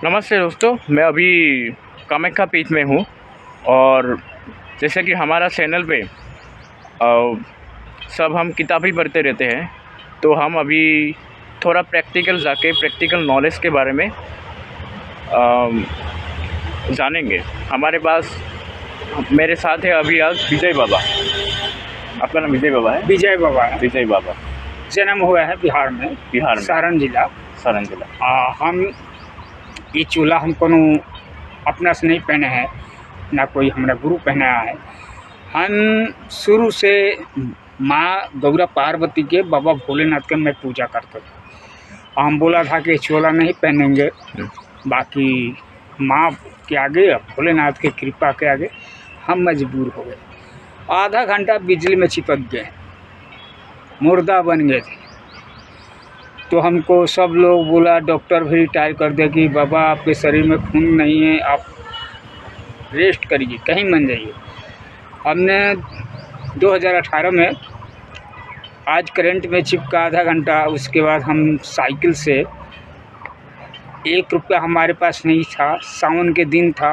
नमस्ते दोस्तों, मैं अभी कामाख्या पीठ में हूँ और जैसे कि हमारा चैनल पे सब हम किताबें पढ़ते रहते हैं, तो हम अभी थोड़ा प्रैक्टिकल नॉलेज के बारे में जानेंगे। हमारे पास मेरे साथ है अभी आज विजय बाबा। आपका नाम विजय बाबा है? विजय बाबा है। विजय बाबा जन्म हुआ है बिहार में सारण जिला। हम ये चूल्हा हमको अपना से नहीं पहने हैं, ना कोई हमारा गुरु पहनाया है। हम शुरू से माँ गौरा पार्वती के, बाबा भोलेनाथ के मैं पूजा करता था। हम बोला था कि चोला नहीं पहनेंगे, बाकी माँ के आगे, भोलेनाथ की कृपा के आगे हम मजबूर हो गए। आधा घंटा बिजली में चिपक गए, मुर्दा बन गए थे। तो हमको सब लोग बोला, डॉक्टर भी रिटायर कर दिया कि बाबा आपके शरीर में खून नहीं है, आप रेस्ट करिए, कहीं मन जाइए। हमने 2018 में आज करंट में चिपका आधा घंटा, उसके बाद हम साइकिल से, 1 रुपया हमारे पास नहीं था, सावन के दिन था।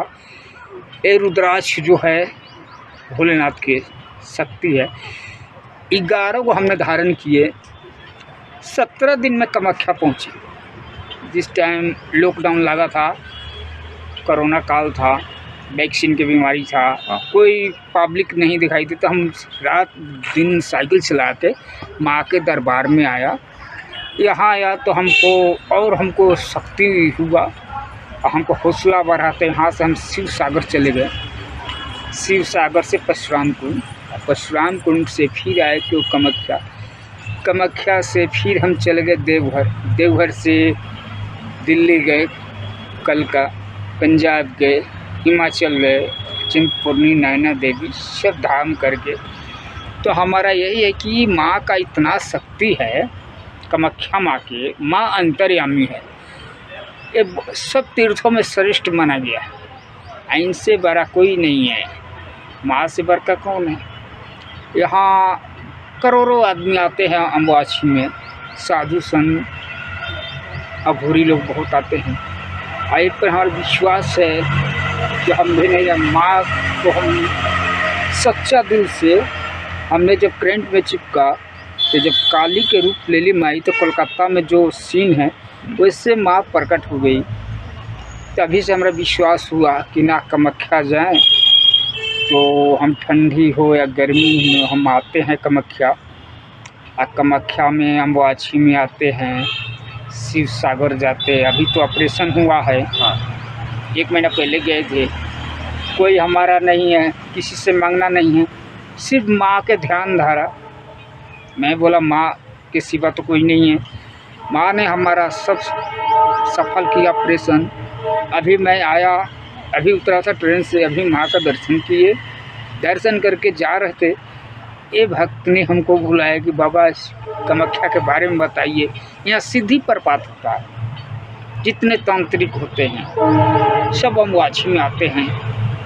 ये रुद्राक्ष जो है भोलेनाथ की शक्ति है, 11 को हमने धारण किए। 17 दिन में कामाख्या पहुँचे। जिस टाइम लॉकडाउन लगा था, कोरोना काल था, वैक्सीन की बीमारी था, कोई पब्लिक नहीं दिखाई दी, तो हम रात दिन साइकिल चला के माँ के दरबार में आया। यहाँ आया तो हमको शक्ति हुआ और हमको हौसला बढ़ा। तो यहाँ से हम शिव सागर चले गए। शिव सागर से परशुराम कुंड से फिर आए तो कामाख्या से फिर हम चले गए देवघर से दिल्ली गए, कलका, पंजाब गए, हिमाचल गए, चिंतपूर्णी, नैना देवी, सब धाम करके। तो हमारा यही है कि माँ का इतना शक्ति है, कामाख्या माँ के, माँ अंतर्यामी है। ये सब तीर्थों में श्रेष्ठ माना गया है, इनसे बड़ा कोई नहीं है। माँ से बढ़ का कौन है? यहाँ करोड़ों आदमी आते हैं अम्बासी में, साधु संत अघोरी लोग बहुत आते हैं। इस पर हमारा विश्वास है कि हम भी नहीं, माँ को हम सच्चा दिल से, हमने जब करंट में चिपका तो जब काली के रूप ले ली माई, तो कोलकाता में जो सीन है वैसे माँ प्रकट हो गई। तभी से हमारा विश्वास हुआ कि ना कामाख्या जाएं, तो हम ठंडी हो या गर्मी में हम आते हैं कामाख्या। कामाख्या में अम्बासी में आते हैं, शिव सागर जाते हैं। अभी तो ऑपरेशन हुआ है, 1 महीना पहले गए थे। कोई हमारा नहीं है, किसी से मांगना नहीं है, सिर्फ माँ के ध्यान धारा। मैं बोला माँ के सिवा तो कोई नहीं है। माँ ने हमारा सब सफल किया ऑपरेशन। अभी मैं आया, अभी उतरा था ट्रेन से, अभी माँ का दर्शन किए। दर्शन करके जा रहे थे, ये भक्त ने हमको बुलाया कि बाबा कामाख्या के बारे में बताइए। यहाँ सिद्धि प्रपात होता है, जितने तांत्रिक होते हैं सब अम्बासी में आते हैं।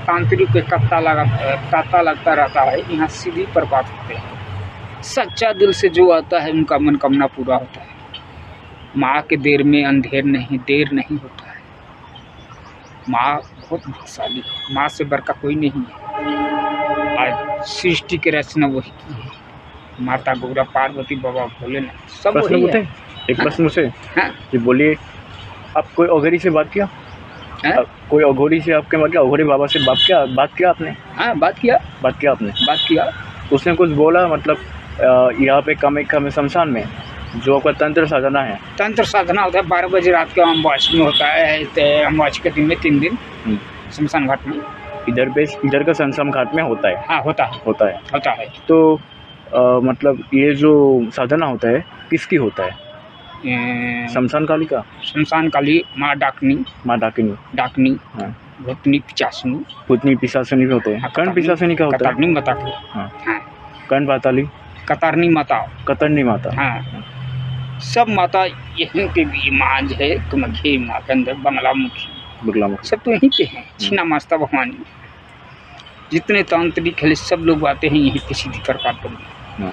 तांत्रिक के तांता लगता रहता है, यहाँ सिद्धि प्रपात होते हैं। सच्चा दिल से जो आता है उनका मनोकामना पूरा होता है। माँ के देर में अंधेर नहीं, देर नहीं होता है। माँ बहुत भाग्यशाली है, माँ से बढ़कर कोई नहीं है। आज सृष्टि के रचना वही की है, माता गौरा पार्वती, बाबा भोलेनाथ, सब वही है। एक प्रश्न मुझसे, हाँ जी बोलिए। आप कोई अघोरी से बात किया? कोई अघोरी से आपके मतलब अघोरी बाबा से बात किया आपने? हाँ, बात किया। उसने कुछ बोला, मतलब यहाँ पे कामाख्या में शमशान में जो आपका तंत्र साधना है? तंत्र साधना होता है 12 बजे रात के अम्बासी में होता है। तो अम्बासी के दिन में 3 दिन शमशान घाट में, इधर का शमशान घाट में होता है। हाँ, होता है। तो मतलब ये जो साधना होता है किसकी होता है? शमशान काली का? शमशान काली, माँ डाकनी, हाँ, भूतनी पिशाचनी भी होते हैं। कर्ण पिशाचनी का होता है? कतरनी माता की। हाँ, हाँ, कर्ण पाताली, कतरनी माता। हाँ, सब माता यहीं के भी माँ है। कामाख्या माँ के अंदर बंगलामुखी सब तो यहीं पे हैं। छिन्ना मास्ता भगवान जी, जितने तांत्रिक है सब लोग आते हैं यहीं पे सिद्धि कर पाते हैं।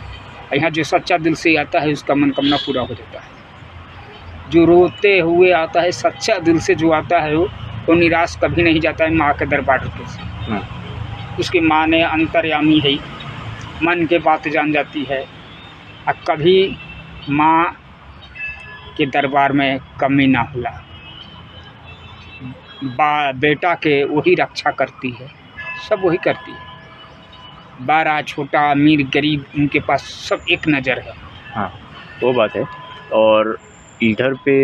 यहाँ जो सच्चा दिल से आता है उसका मनोकामना पूरा हो जाता है। जो रोते हुए आता है, सच्चा दिल से जो आता है वो निराश कभी नहीं जाता है माँ के दरबार से। उसकी माँ ने अंतर्यामी है, मन के बात जान जाती है, और कभी माँ के दरबार में कमी ना होला। बेटा के वही रक्षा करती है, सब वही करती है। बड़ा छोटा अमीर गरीब उनके पास सब एक नज़र है। हाँ, वो बात है। और इधर पे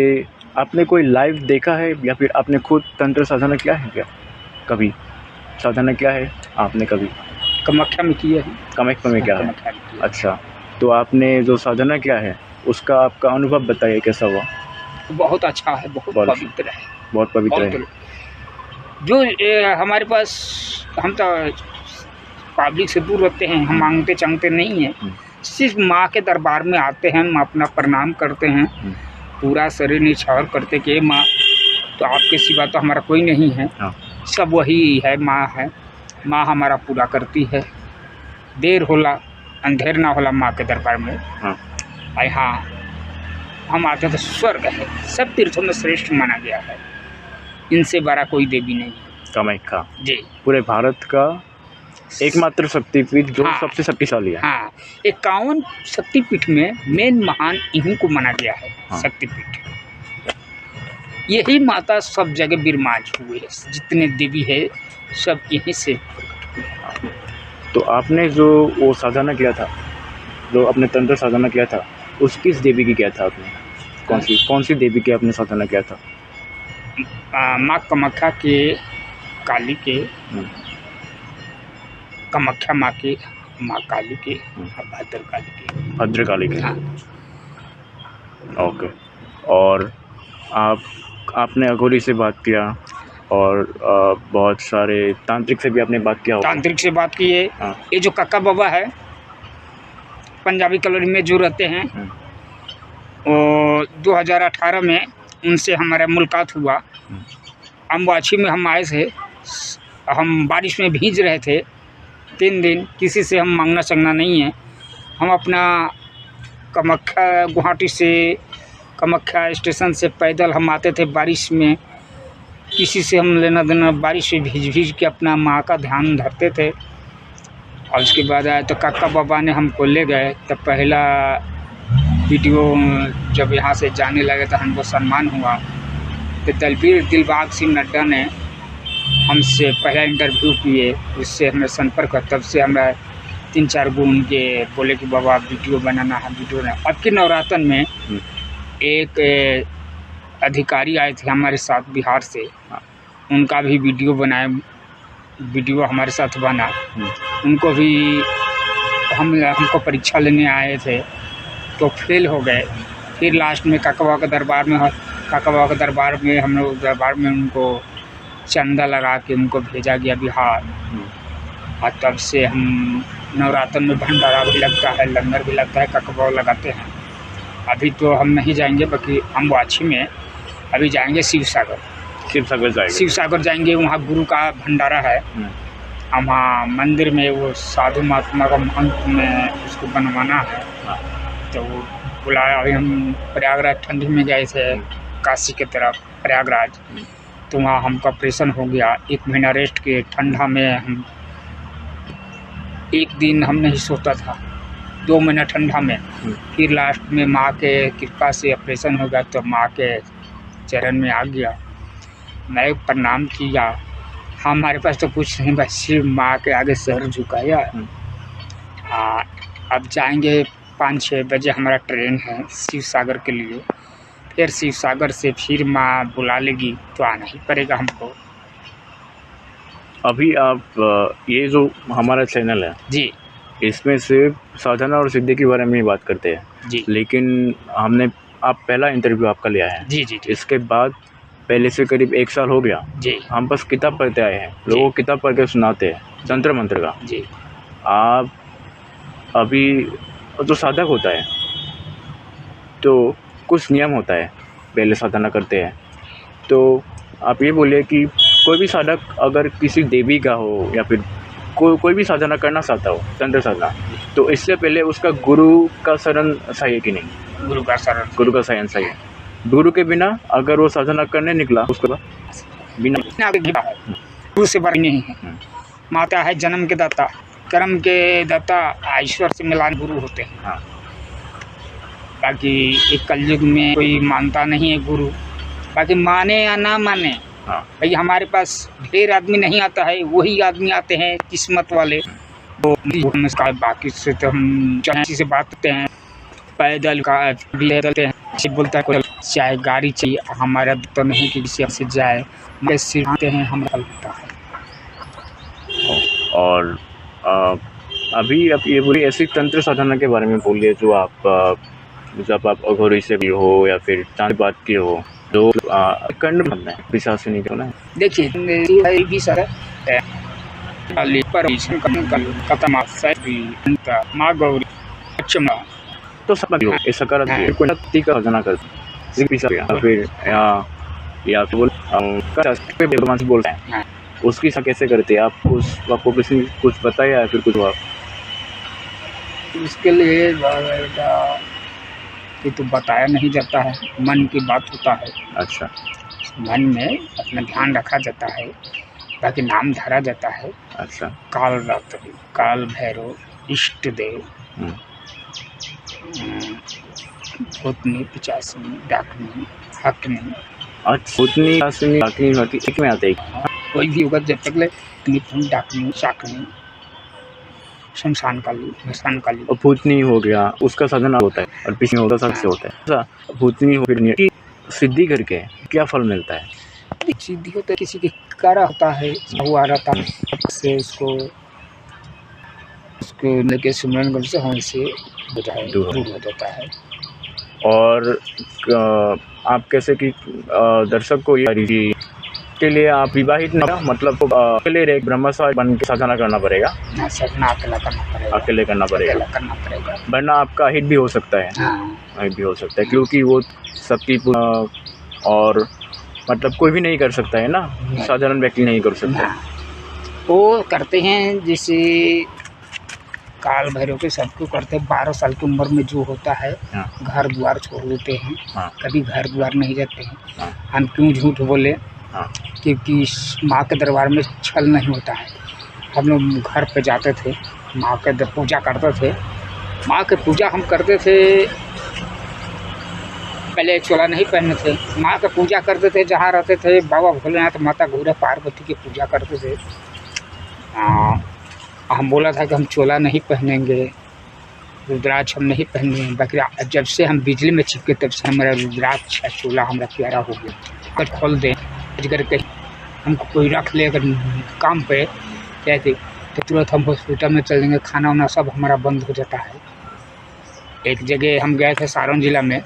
आपने कोई लाइव देखा है या फिर आपने खुद तंत्र साधना किया है क्या? कभी साधना किया है आपने कभी? कामाख्या में किया है। कामाख्या में क्या है? कामाख्या में किया है। अच्छा, तो आपने जो साधना किया है उसका आपका अनुभव बताइए, कैसा हुआ? बहुत अच्छा है, बहुत पवित्र है। बहुत पवित्र है। जो हमारे पास, हम तो पब्लिक से दूर रहते हैं, हम मांगते चांगते नहीं हैं, सिर्फ माँ के दरबार में आते हैं, हम अपना प्रणाम करते हैं, पूरा शरीर निछावर करते कि माँ तो आपके सिवा तो हमारा कोई नहीं है। सब वही है, माँ है, माँ हमारा पूरा करती है। देर होला अंधेर ना होला माँ के दरबार में। हाँ, हम आते तो स्वर्ग है, सब तीर्थों में श्रेष्ठ माना गया है, इनसे बड़ा कोई देवी नहीं है। कामाख्या जी पूरे भारत का एकमात्र शक्तिपीठ जो हाँ, सबसे शक्तिशाली है। हाँ, 51 शक्तिपीठ में मेन महान इन्हीं को माना गया है। हाँ। शक्तिपीठ यही माता सब जगह विराज हुए है, जितने देवी है सब यहीं से। तो आपने जो वो साधना किया था, जो आपने तंत्र साधना किया था, उस किस देवी की किया था आपने? कौन सी देवी की आपने साधना किया था? माँ कामाख्या के, काली के, कामाख्या माँ के, माँ काली के, भद्रकाली के। हाँ। ओके। और आपने अघोरी से बात किया और बहुत सारे तांत्रिक से भी आपने बात किया होगा। तांत्रिक से बात की है। हाँ। ये जो काका बाबा है पंजाबी कॉलोनी में जो रहते हैं, वो 2018 में उनसे हमारा मुलाकात हुआ। अम्बाछी में हम आए थे, हम बारिश में भीग रहे थे 3 दिन, किसी से हम मांगना चंगना नहीं है। हम अपना कामाख्या, गुवाहाटी से कामाख्या स्टेशन से पैदल हम आते थे बारिश में, किसी से हम लेना देना, बारिश में भीज के अपना माँ का ध्यान धरते थे। और उसके बाद आए तो काका बाबा ने हमको ले गए। तो पहला वीडियो जब यहाँ से जाने लगे तो हमको सम्मान हुआ। तो दिलबाग सिंह नड्डा ने हमसे पहला इंटरव्यू किए, उससे हमें संपर्क हुआ। तब से हमें 3-4 गो उनके बोले कि बाबा वीडियो बनाना है, वीडियो बनाना। अब के नवरातन में एक अधिकारी आए थे हमारे साथ बिहार से, उनका भी वीडियो बनाए, वीडियो हमारे साथ बना। उनको भी हमको परीक्षा लेने आए थे तो फेल हो गए। फिर लास्ट में काका बाबा के दरबार में, हम लोग दरबार में उनको चंदा लगा के उनको भेजा गया बिहार। और तब से हम नवरातन में भंडारा भी लगता है, लंगर भी लगता है, काका बाबा लगाते हैं। अभी तो हम नहीं जाएंगे, बाकी हम वाछी में अभी जाएंगे शिवसागर जाएंगे। वहाँ गुरु का भंडारा है, हम वहाँ मंदिर में वो साधु महात्मा का महंत में उसको बनवाना है। तो वो बुलाया। अभी हम प्रयागराज ठंडी में गए थे, काशी के तरफ प्रयागराज, तो वहाँ हमका ऑपरेशन हो गया। 1 महीना रेस्ट किए ठंडा में। हम 1 दिन हम नहीं सोता था, 2 महीना ठंडा में। फिर लास्ट में माँ के कृपा से ऑपरेशन हो गया, तो माँ के चरण में आ गया, मैं प्रणाम किया। हमारे पास तो कुछ नहीं, बस सिर्फ माँ के आगे सर झुकाया। अब जाएंगे 5-6 बजे, हमारा ट्रेन है शिवसागर के लिए। फिर शिवसागर से फिर माँ बुला लेगी तो आना ही पड़ेगा हमको। अभी आप ये जो हमारा चैनल है जी, इसमें सिर्फ साधना और सिद्धि के बारे में ही बात करते हैं जी, लेकिन हमने पहला इंटरव्यू आपका लिया है। जी, जी, जी। इसके बाद पहले से करीब 1 साल हो गया जी, हम बस किताब पढ़ते आए हैं, लोगों को किताब पढ़ के सुनाते हैं तंत्र मंत्र का। जी, आप अभी जो साधक होता है तो कुछ नियम होता है, पहले साधना करते हैं। तो आप ये बोलिए कि कोई भी साधक अगर किसी देवी का हो या फिर कोई भी साधना करना चाहता हो, तंत्र साधना, तो इससे पहले उसका गुरु का शरण सही है कि नहीं? गुरु का शरण। गुरु का शरण सही है। गुरु के बिना अगर वो साधना करने निकला उसके बाद बिना गुरु से बड़ी नहीं है। माता है जन्म के दाता, कर्म के दाता, ईश्वर से मिलान गुरु होते हैं। हाँ। बाकी एक कलयुग में कोई मानता नहीं है गुरु, बाकी माने या ना माने, हाँ। भाई हमारे पास ढेर आदमी नहीं आता है, वही आदमी आते हैं किस्मत वाले। तो बाकी से तो हम किसी से बात करते हैं, पैदल का चलते हैं, बोलता है कोई चाहे गाड़ी चाहिए, हमारा तो नहीं कि किसी से जाए, सिखाते हैं हम चलता है। और अभी आप ये पूरी ऐसी तंत्र साधना के बारे में बोलिए जो आप जब आप अघोरी से भी हो या फिर चांद बात की हो, तो कर्ण बनना है, पिशाच से नहीं करना है। देखिए भी सर माँ गौरी तो सब ये सकारात्मक कोई शक्ति का साधना करते हैं, फिर या फिर भगवान से बोलते हैं, उसकी कैसे करते हैं आप? आपको किसी कुछ बताया या फिर कुछ आप? इसके लिए ये तो बताया नहीं जाता है, मन की बात होता है। अच्छा। मन में अपना ध्यान रखा जाता है, बाकी नाम धरा जाता है। अच्छा। काल रात्रि, काल भैरव, इष्ट देव, भूतनी, पिचासनी, डाकनी, हकनी। अच्छा, भूतनी, पिचासनी, डाकनी, हकनी एक में आते हैं। कोई भी होगा जब तक ले मिथुन, डाकनी, शाकनी, शमशान काली, भसान काली। और भूतनी हो गया, उसका साधना होता है, और पिछले होता सबसे होता है। अच्छा, भूतनी हो गई, सिद्धि करके क्या फल मिलता है? सिद्धि होता है, किसी की कारा होता है, हुआ रहता है, से उसको लेके सुमरन करने से हमसे दूर हो जाता है। और आप कैसे कि दर्शक को ये के लिए आप विवाहित नहीं, मतलब अकेले एक ब्रह्मचारी बन के साधना करना पड़ेगा? साधना अकेला करना पड़ेगा, अकेले करना पड़ेगा, वरना आपका हिट भी हो सकता है। हिट भी हो सकता है, क्योंकि वो सबकी और मतलब कोई भी नहीं कर सकता है ना, साधारण व्यक्ति नहीं कर सकता। वो करते हैं जैसे काल भैरव के सबको करते हैं। 12 साल की उम्र में जो होता है, घर द्वार छोड़ देते हैं, कभी घर द्वार नहीं जाते हैं। हम क्यों झूठ बोले, क्योंकि माँ के दरबार में छल नहीं होता है। हम लोग घर पे जाते थे, माँ के पूजा करते थे, माँ के पूजा हम करते थे। पहले चोला नहीं पहनते थे, माँ का पूजा करते थे। जहाँ रहते थे बाबा भोलेनाथ, माता गौरा, पार्वती की पूजा करते थे। हम बोला था कि हम चोला नहीं पहनेंगे, रुद्राक्ष हम नहीं पहनेंगे। बाकी जब से हम बिजली में चिपके तब से हमारा रुद्राक्ष चोला हमारा प्यारा हो गया। अगर खोल दें, अगर कहीं हमको कोई रख ले अगर काम पे कहते, तो तुरंत हम हॉस्पिटल में चल देंगे। खाना वाना सब हमारा बंद हो जाता है। एक जगह हम गए थे सारण जिला में,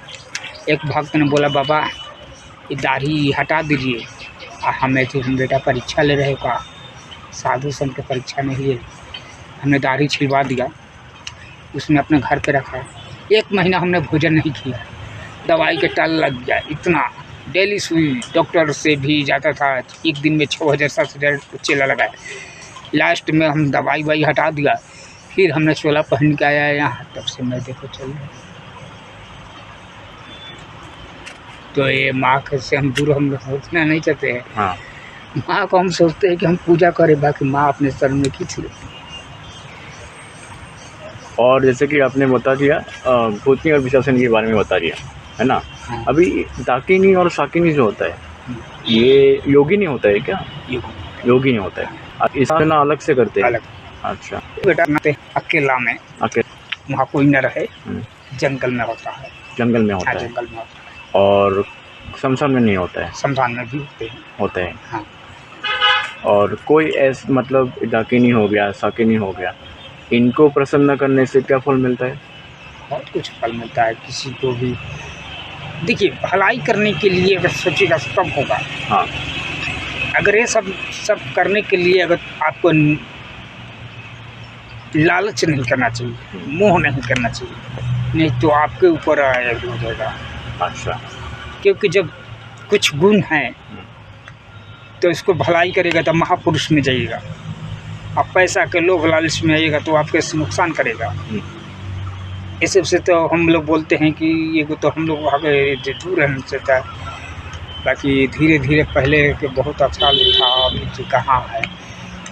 एक भक्त ने बोला बाबा ये दाढ़ी हटा दीजिए। हमें थे हम बेटा परीक्षा ले रहे का, साधु संत की परीक्षा नहीं ले। हमने दाढ़ी छिलवा दिया, उसने अपने घर पे रखा। 1 महीना हमने भोजन नहीं किया, दवाई के टल लग गया। इतना डेली सुई, डॉक्टर से भी जाता था, एक दिन में 6,000-7,000 चेला लगाए। लास्ट में हम दवाई वाई हटा दिया, फिर हमने चोला पहन के आया यहाँ। तब से मैं देखो चल रहा। तो ये माँ से हम दूर हम सोचना नहीं चाहते हैं। माँ को हम सोचते हैं कि हम पूजा करें, बाकी माँ अपने शरण में खींच लेती है। और जैसे कि आपने बता दिया भूतनी और पिशाचिनी के बारे में बता दिया, है ना। अभी डाकिनी और शाकिनी जो होता है, ये योगिनी होता है क्या? योगिनी होता है, इसका ना अलग से करते हैं? अच्छा बेटा, अकेला में वहाँ कोई न रहे, जंगल में होता है। जंगल में होता है। जंगल में होता है। और शमशान में नहीं होता है? शमशान में भी होते हैं। हाँ। और कोई ऐसा मतलब डाकिनी हो गया, शाकिनी हो गया, इनको प्रसन्न करने से क्या फल मिलता है? बहुत कुछ फल मिलता है किसी को भी। देखिए, भलाई करने के लिए अगर सोचेगा तब होगा। हाँ। अगर ये सब करने के लिए अगर आपको लालच नहीं करना चाहिए, मोह नहीं करना चाहिए, नहीं तो आपके ऊपर हो जाएगा। अच्छा। क्योंकि जब कुछ गुण है तो इसको भलाई करेगा तो महापुरुष में जाइएगा। अब पैसा के लोभ लालच में आइएगा तो आपके नुकसान करेगा। इस सबसे तो हम लोग बोलते हैं कि ये तो हम लोग वहाँ पे दूर रहने था। बाकी धीरे धीरे पहले के बहुत अच्छा था, अभी तो कहाँ है।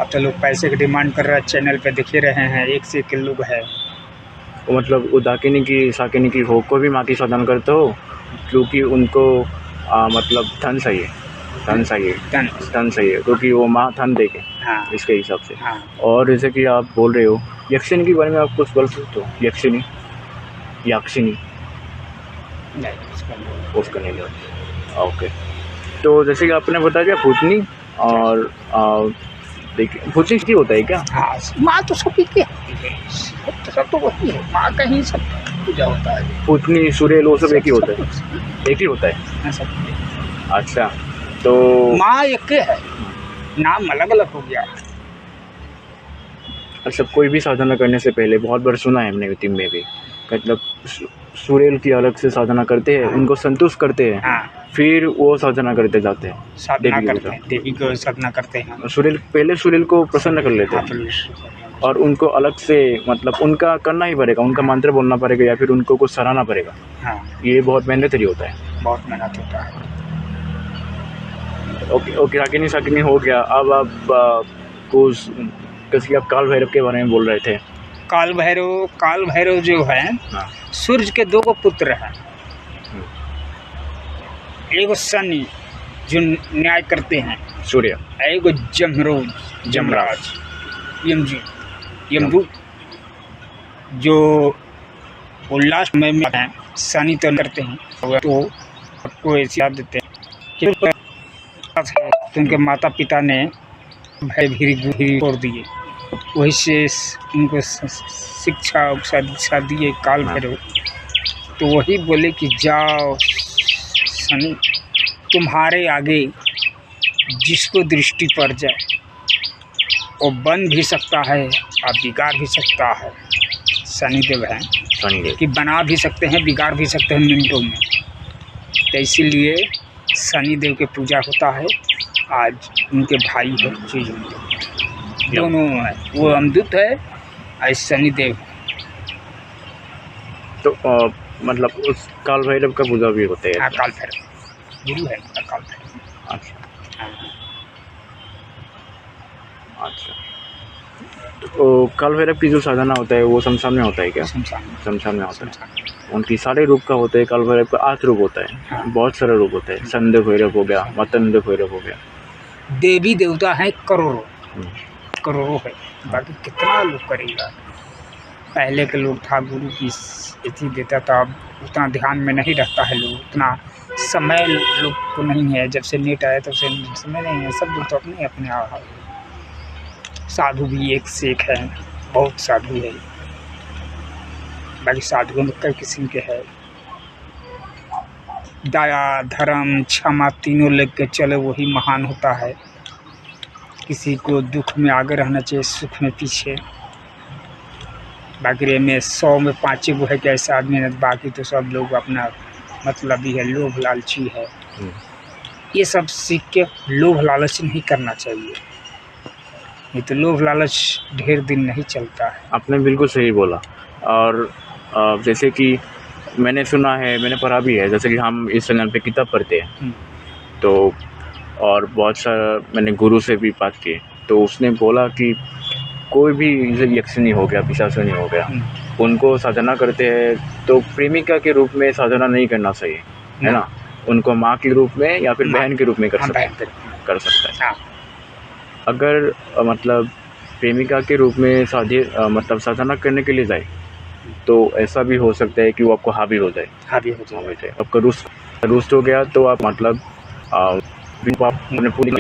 अब तो लोग पैसे की डिमांड कर रहे हैं, चैनल पे दिखे रहे हैं, एक से एक लोग है। वो मतलब वो दाकिनी की साकिनी की हो को भी माँ की साधना करते हो, क्योंकि उनको मतलब धन चाहिए, धन चाहिए, धन चाहिए, क्योंकि वो माँ धन देके। हाँ इसके हिसाब से। हाँ। और जैसे कि आप बोल रहे हो यक्षिनी के बारे में, आप कुछ बोल सकते हो? यक्षिनी, याक्षिनी नहीं, उसका नहीं जानते। ओके, तो जैसे कि आपने बता दिया भूतनी, और देखिए भूतनी की होता है क्या? हाँ, माँ तो सभी की सब तो वही है, माँ का ही सब पूजा होता है। भूतनी, सुरेल, वो सब एक ही होता है? एक ही होता है। अच्छा, तो माँ एक है, नाम अलग अलग हो गया। अच्छा, कोई भी साधना करने से पहले बहुत बार सुना है हमने टीम में भी, मतलब सुरेल की अलग से साधना करते हैं, उनको संतुष्ट करते हैं। हाँ, फिर वो साधना करते जाते हैं, साधना करते हैं, देवी को साधना करते हैं। सुरेल पहले सुरेल को प्रसन्न कर लेते हैं, और उनको अलग से मतलब उनका करना ही पड़ेगा, उनका मंत्र बोलना पड़ेगा, या फिर उनको कुछ सराहना पड़ेगा। हाँ, ये बहुत मेहनत होता है। बहुत मेहनत होता है। ओके, रागिनी साकिनी हो गया। अब आप कुछ किसी आप काल भैरव के बारे में बोल रहे थे। काल भैरव जो है, हाँ। सूर्य के दो पुत्र हैं। एगो शनि जो न्याय करते हैं, सूर्य, एगो जमराज यमदूत जो उल्लास में हैं। शनि तो करते हैं, तो आपको ऐसी याद देते हैं कि उनके माता पिता ने भय भीरी छोड़ दिए, वही से उनको शिक्षा दिए काल भैरव। तो वही बोले कि जाओ शनि, तुम्हारे आगे जिसको दृष्टि पड़ जाए वो बन भी सकता है और बिगाड़ भी सकता है। शनिदेव हैं, शनिदेव कि बना भी सकते हैं, बिगाड़ भी सकते हैं मिनटों में। तो इसीलिए शनिदेव की पूजा होता है। आज उनके भाई है चीज दोनों है, वो अमदूत है और शनिदेव। तो मतलब उस काल भैरव का पूजा भी होता है? हाँ, काल भैरव गुरु है काल भैरव। अच्छा हाँ। अच्छा, तो काल भैरव की जो साधना होता है वो शमशान में होता है क्या? शमशान में होता है। उनकी सारे रूप का होता है। काल भैरव का 8 रूप होता है। हाँ। बहुत सारे रूप होते हैं। संदेव भैरव हो गया, मतंदेव भैरव हो गया। देवी देवता हैं करोड़ों है, बाकी कितना लोग करेगा। पहले के लोग था, गुरु की इतनी देता था, अब उतना ध्यान में नहीं रहता है लोग, उतना समय लोग को नहीं है। जब से नेट आया तब से समय नहीं है, सब लोग तो अपने अपने साधु भी एक से एक है, बहुत साधु है। बाकी साधुओं में कई किस्म के है। दया, धर्म, क्षमा तीनों लेके चले वही महान होता है। किसी को दुख में आगे रहना चाहिए, सुख में पीछे। बाकी में 100 में 5 वो है कि ऐसा आदमी है, बाकी तो सब लोग अपना मतलब ही है, लोभ लालची है। ये सब सीख के लोभ लालच नहीं करना चाहिए, ये तो लोभ लालच ढेर दिन नहीं चलता है। आपने बिल्कुल सही बोला। और जैसे कि मैंने सुना है, मैंने पढ़ा भी है, जैसे कि हम इस चैनल पे किताब पढ़ते हैं, तो और बहुत सारा मैंने गुरु से भी बात की, तो उसने बोला कि कोई भी यक्षिनी हो गया, पिशाचिनी हो गया, उनको साधना करते हैं तो प्रेमिका के रूप में साधना नहीं करना चाहिए, है ना? उनको माँ के रूप में या फिर बहन के रूप में कर सकता है। अगर मतलब प्रेमिका के रूप में मतलब साधना करने के लिए जाए, तो ऐसा भी हो सकता है कि वो आपको हावी हो जाए। आपका रुष्ट हो गया तो आप मतलब पूरी